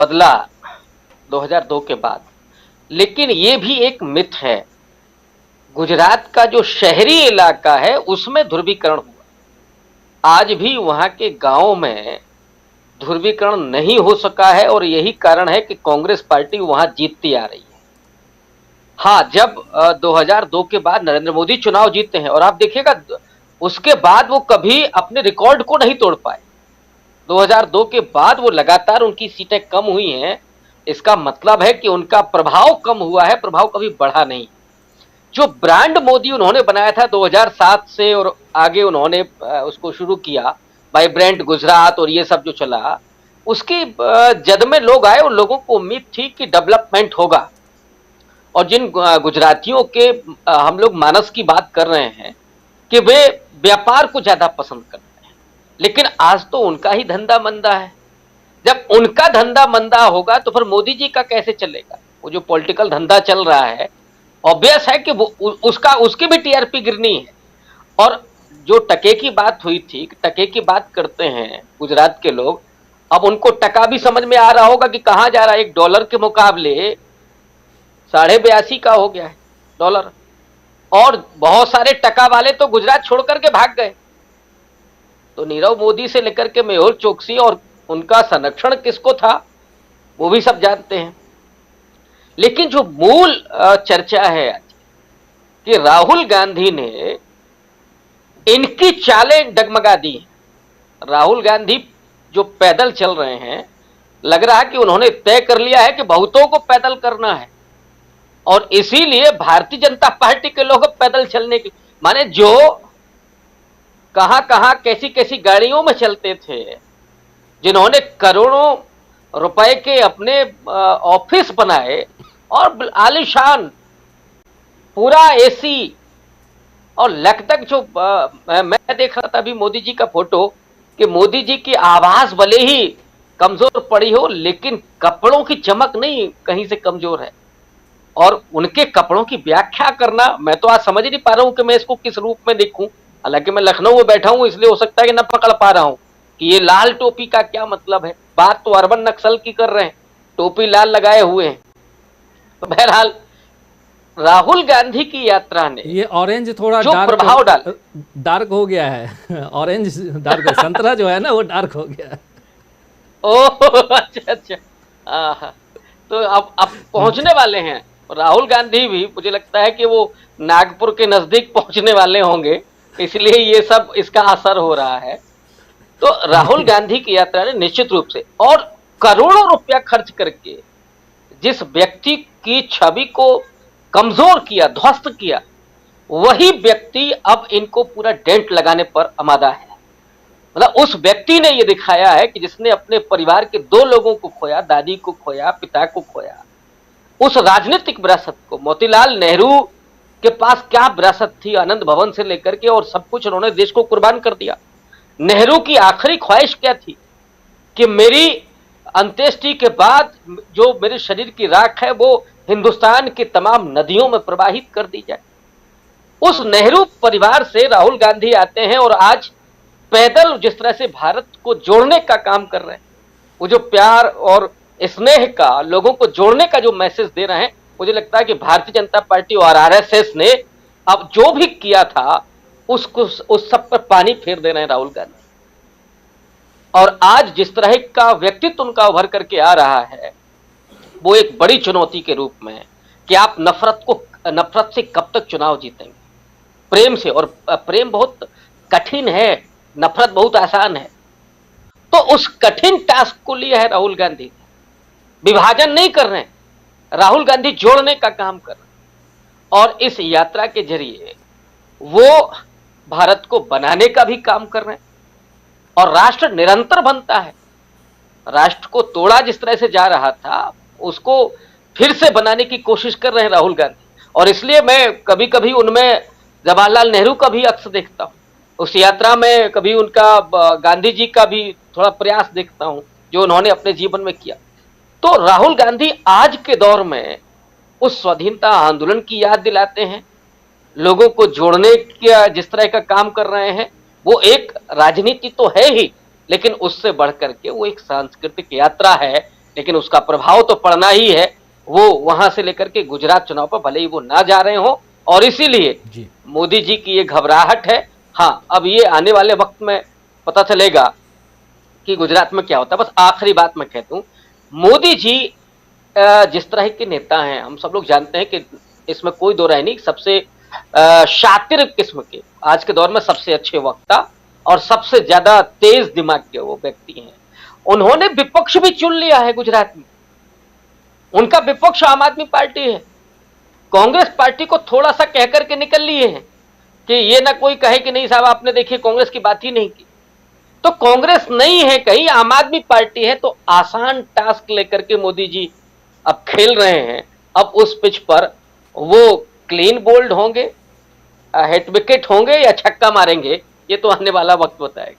बदला 2002 के बाद, लेकिन ये भी एक मिथ है। गुजरात का जो शहरी इलाका है उसमें ध्रुवीकरण हुआ, आज भी वहां के गांवों में ध्रुवीकरण नहीं हो सका है और यही कारण है कि कांग्रेस पार्टी वहां जीतती आ रही है। हाँ, जब 2002 के बाद नरेंद्र मोदी चुनाव जीतते हैं और आप देखिएगा उसके बाद वो कभी अपने रिकॉर्ड को नहीं तोड़ पाए। 2002 के बाद वो लगातार उनकी सीटें कम हुई हैं, इसका मतलब है कि उनका प्रभाव कम हुआ है, प्रभाव कभी बढ़ा नहीं। जो ब्रांड मोदी उन्होंने बनाया था 2007 से और आगे उन्होंने उसको शुरू किया, वाइब्रेंट गुजरात और ये सब जो चला, उसकी जद में लोग आए और लोगों को उम्मीद थी कि डेवलपमेंट होगा। और जिन गुजरातियों के हम लोग मानस की बात कर रहे हैं कि वे व्यापार को ज्यादा पसंद करते हैं, लेकिन आज तो उनका ही धंधा मंदा है। जब उनका धंधा मंदा होगा तो फिर मोदी जी का कैसे चलेगा? वो जो पॉलिटिकल धंधा चल रहा है, ऑब्वियस है कि वो उसकी भी टीआरपी गिरनी है। और जो टके की बात हुई थी, टके की बात करते हैं गुजरात के लोग, अब उनको टका भी समझ में आ रहा होगा कि कहां जा रहा है। $1 के मुकाबले 82.5 का हो गया है डॉलर, और बहुत सारे टका वाले तो गुजरात छोड़ करके भाग गए। तो नीरव मोदी से लेकर के मेहुल चोकसी और उनका संरक्षण किसको था वो भी सब जानते हैं। लेकिन जो मूल चर्चा है आज कि राहुल गांधी ने इनकी चालें डगमगा दी। राहुल गांधी जो पैदल चल रहे हैं, लग रहा है कि उन्होंने तय कर लिया है कि बहुतों को पैदल करना है, और इसीलिए भारतीय जनता पार्टी के लोग पैदल चलने की, माने जो कहां कहां कैसी कैसी गाड़ियों में चलते थे, जिन्होंने करोड़ों रुपए के अपने ऑफिस बनाए और आलीशान पूरा एसी, और लगभग जो मैं देख रहा था अभी मोदी जी का फोटो कि मोदी जी की आवाज भले ही कमजोर पड़ी हो, लेकिन कपड़ों की चमक नहीं कहीं से कमजोर है। और उनके कपड़ों की व्याख्या करना, मैं तो आज समझ नहीं पा रहा हूं कि मैं इसको किस रूप में देखूं। हालांकि मैं लखनऊ में बैठा हूं, इसलिए हो सकता है कि न पकड़ पा रहा हूं कि ये लाल टोपी का क्या मतलब है। बात तो अर्बन नक्सल की कर रहे हैं, टोपी लाल लगाए हुए हैं। तो बहरहाल राहुल गांधी की यात्रा ने ये ऑरेंज थोड़ा जो प्रभाव डाल डार्क हो गया है। ऑरेंज डार्क है, संतरा जो है ना वो डार्क हो गया है। ओह अच्छा अच्छा, तो अब पहुंचने वाले हैं राहुल गांधी भी, मुझे लगता है कि वो नागपुर के नजदीक पहुंचने वाले होंगे, इसलिए ये सब इसका असर हो रहा है। तो राहुल गांधी की यात्रा ने निश्चित रूप से, और करोड़ों रुपया खर्च करके जिस व्यक्ति की छवि को कमजोर किया, ध्वस्त किया, वही व्यक्ति अब इनको पूरा डेंट लगाने पर आमादा है। मतलब उस व्यक्ति ने यह दिखाया है कि जिसने अपने परिवार के 2 लोगों को खोया, दादी को खोया, पिता को खोया, उस राजनीतिक विरासत को, मोतीलाल नेहरू के पास क्या विरासत थी आनंद भवन से लेकर के, और सब कुछ उन्होंने देश को कुर्बान कर दिया। नेहरू की आखिरी ख्वाहिश क्या थी कि मेरी अंत्येष्टि के बाद जो मेरे शरीर की राख है वो हिंदुस्तान की तमाम नदियों में प्रवाहित कर दी जाए। उस नेहरू परिवार से राहुल गांधी आते हैं और आज पैदल जिस तरह से भारत को जोड़ने का काम कर रहे हैं, वो जो प्यार और स्नेह का, लोगों को जोड़ने का जो मैसेज दे रहे हैं, मुझे लगता है कि भारतीय जनता पार्टी और आरएसएस ने अब जो भी किया था उसको, उस सब पर पानी फेर दे रहे हैं राहुल गांधी। और आज जिस तरह का व्यक्तित्व उनका उभर करके आ रहा है, वो एक बड़ी चुनौती के रूप में है कि आप नफरत से कब तक चुनाव जीतेंगे, प्रेम से। और प्रेम बहुत कठिन है, नफरत बहुत आसान है। तो उस कठिन टास्क को लिया है राहुल गांधी। विभाजन नहीं कर रहे हैं, राहुल गांधी जोड़ने का काम कर रहे हैं, और इस यात्रा के जरिए वो भारत को बनाने का भी काम कर रहे हैं। और राष्ट्र निरंतर बनता है, राष्ट्र को तोड़ा जिस तरह से जा रहा था उसको फिर से बनाने की कोशिश कर रहे हैं राहुल गांधी। और इसलिए मैं कभी कभी उनमें जवाहरलाल नेहरू का भी अक्स देखता हूं, उस यात्रा में कभी उनका गांधी जी का भी थोड़ा प्रयास देखता हूं जो उन्होंने अपने जीवन में किया। तो राहुल गांधी आज के दौर में उस स्वाधीनता आंदोलन की याद दिलाते हैं, लोगों को जोड़ने का जिस तरह का काम कर रहे हैं, वो एक राजनीति तो है ही, लेकिन उससे बढ़कर के वो एक सांस्कृतिक यात्रा है लेकिन उसका प्रभाव तो पड़ना ही है। वो वहां से लेकर के गुजरात चुनाव पर भले ही वो ना जा रहे हो, और इसीलिए जी मोदी जी की ये घबराहट है। हाँ, अब ये आने वाले वक्त में पता चलेगा कि गुजरात में क्या होता है। बस आखिरी बात मैं कह दूं, मोदी जी जिस तरह के नेता हैं, हम सब लोग जानते हैं कि इसमें कोई दो राय नहीं, सबसे शातिर किस्म के, आज के दौर में सबसे अच्छे वक्ता और सबसे ज्यादा तेज दिमाग के वो व्यक्ति हैं। उन्होंने विपक्ष भी चुन लिया है गुजरात में। उनका विपक्ष आम आदमी पार्टी है। कांग्रेस पार्टी को थोड़ा सा कह करके निकल लिए हैं कि ये ना कोई कहे कि नहीं साहब आपने देखिए कांग्रेस की बात ही नहीं की। तो कांग्रेस नहीं है कहीं, आम आदमी पार्टी है। तो आसान टास्क लेकर के मोदी जी अब खेल रहे हैं। अब उस पिच पर वो क्लीन बोल्ड होंगे, हिट विकेट होंगे या छक्का मारेंगे, ये तो आने वाला वक्त बताएगा।